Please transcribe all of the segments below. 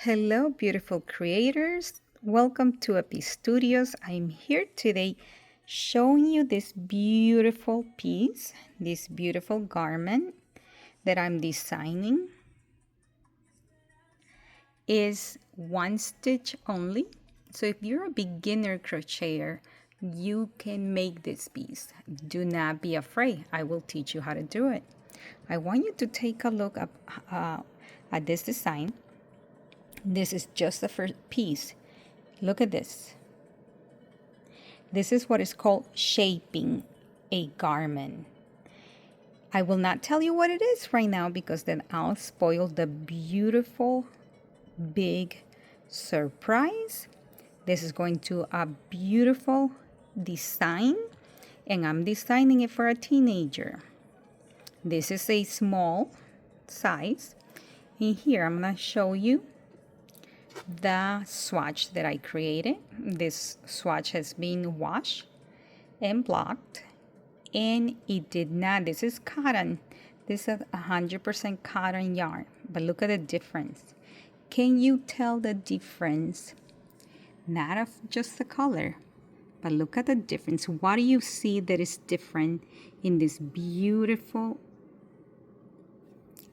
Hello, beautiful creators. Welcome to EpeStudios. I'm here today showing you this beautiful piece, this beautiful garment that I'm designing. Is one stitch only. So if you're a beginner crocheter, you can make this piece. Do not be afraid. I will teach you how to do it. I want you to take a look at this design. This is just the first piece. Look at this. This is what is called shaping a garment. I will not tell you what it is right now because then I'll spoil the beautiful big surprise. This is going to a beautiful design, and I'm designing it for a teenager. This is a small size. And here I'm going to show you the swatch that I created. This swatch has been washed and blocked, and it did not. This is cotton. This is 100% cotton yarn, but look at the difference. Can you tell the difference? Not of just the color, but look at the difference. What do you see that is different in this beautiful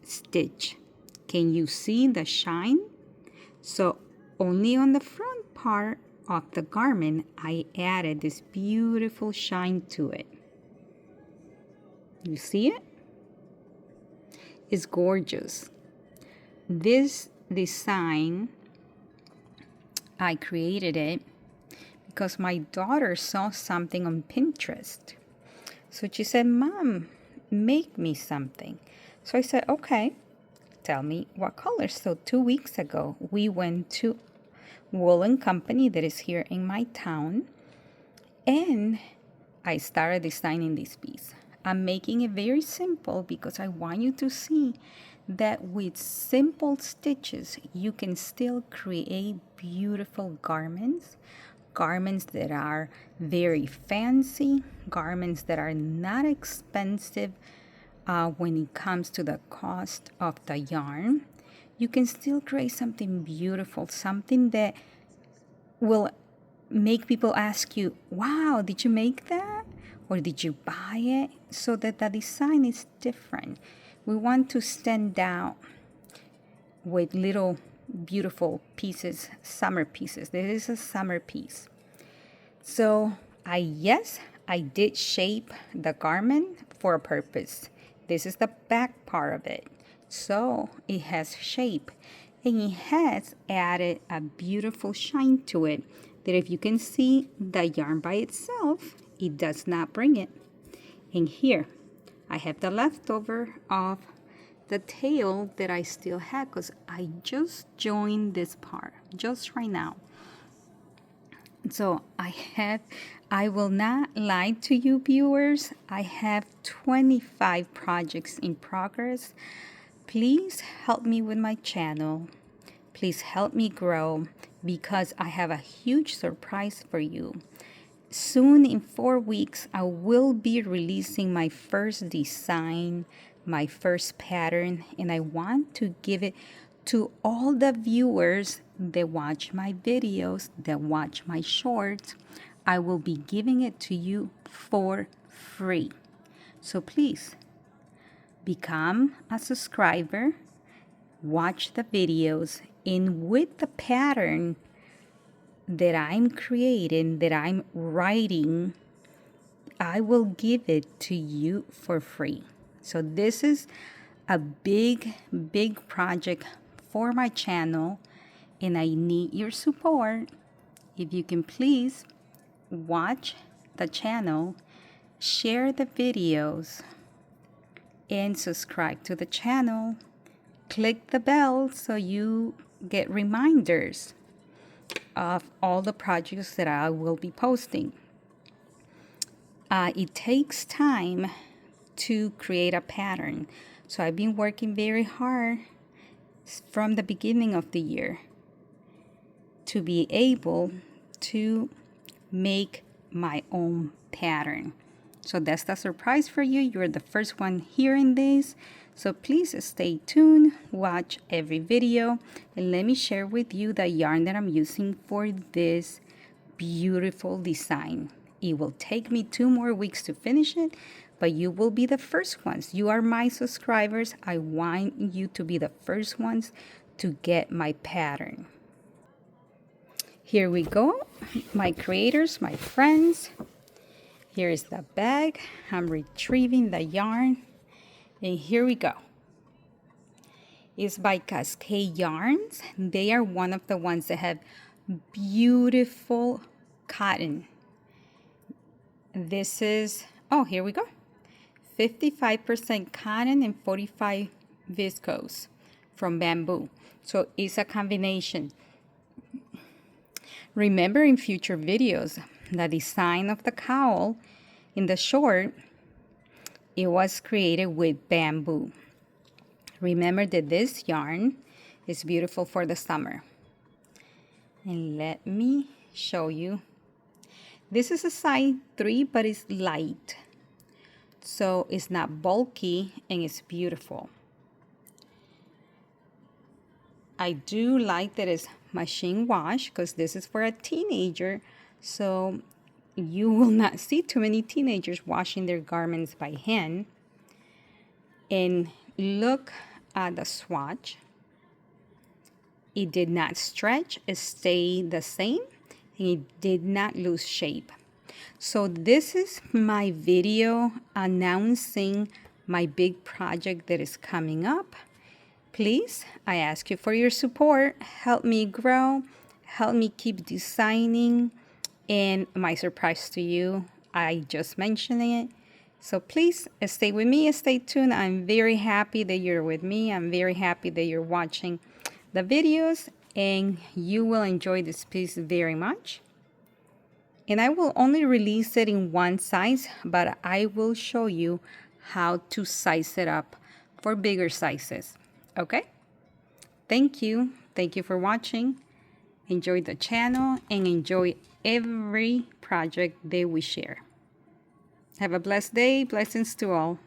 stitch? Can you see the shine? So only on the front part of the garment, I added this beautiful shine to it. You see it? It's gorgeous. This design, I created it because my daughter saw something on Pinterest. So she said, "Mom, make me something." So I said, "Okay, tell me what color." So 2 weeks ago, we went to Woolen Company that is here in my town, and I started designing this piece. I'm making it very simple because I want you to see that with simple stitches, you can still create beautiful garments, garments that are very fancy, garments that are not expensive when it comes to the cost of the yarn. You can still create something beautiful, something that will make people ask you, "Wow, did you make that? Or did you buy it?" So that the design is different. We want to stand out with little beautiful pieces, summer pieces. This is a summer piece. So I did shape the garment for a purpose. This is the back part of it. So it has shape, and it has added a beautiful shine to it that if you can see the yarn by itself, it does not bring it. And here I have the leftover of the tail that I still had because I just joined this part just right now. So I will not lie to you viewers, I have 25 projects in progress. Please help me with my channel. Please help me grow because I have a huge surprise for you. Soon, in 4 weeks, I will be releasing my first design, my first pattern, and I want to give it to all the viewers that watch my videos, that watch my shorts. I will be giving it to you for free. So please become a subscriber, watch the videos, and with the pattern that I'm creating, that I'm writing, I will give it to you for free. So this is a big project for my channel, and I need your support. If you can please watch the channel, share the videos, and subscribe to the channel. Click the bell so you get reminders of all the projects that I will be posting. It takes time to create a pattern. So I've been working very hard from the beginning of the year to be able to make my own pattern. So that's the surprise for you. You're the first one hearing this. So please stay tuned, watch every video, and let me share with you the yarn that I'm using for this beautiful design. It will take me 2 more weeks to finish it, but you will be the first ones. You are my subscribers. I want you to be the first ones to get my pattern. Here we go, my creators, my friends. Here is the bag. I'm retrieving the yarn, and here we go. It's by Cascade Yarns. They are one of the ones that have beautiful cotton. This is, oh, here we go. 55% cotton and 45 viscose from bamboo. So it's a combination. Remember in future videos, the design of the cowl in the short, it was created with bamboo. Remember that this yarn is beautiful for the summer. And let me show you. This is a size 3, but it's light. So it's not bulky and it's beautiful. I do like that it's machine wash because this is for a teenager. So you will not see too many teenagers washing their garments by hand. And look at the swatch. It did not stretch, it stayed the same, and it did not lose shape. So this is my video announcing my big project that is coming up. Please, I ask you for your support. Help me grow, help me keep designing, and my surprise to you, I just mentioned it. So please stay with me, stay tuned. I'm very happy that you're with me. I'm very happy that you're watching the videos, and you will enjoy this piece very much. And I will only release it in one size, but I will show you how to size it up for bigger sizes. Okay? Thank you. Thank you for watching. Enjoy the channel and enjoy every project that we share. Have a blessed day. Blessings to all.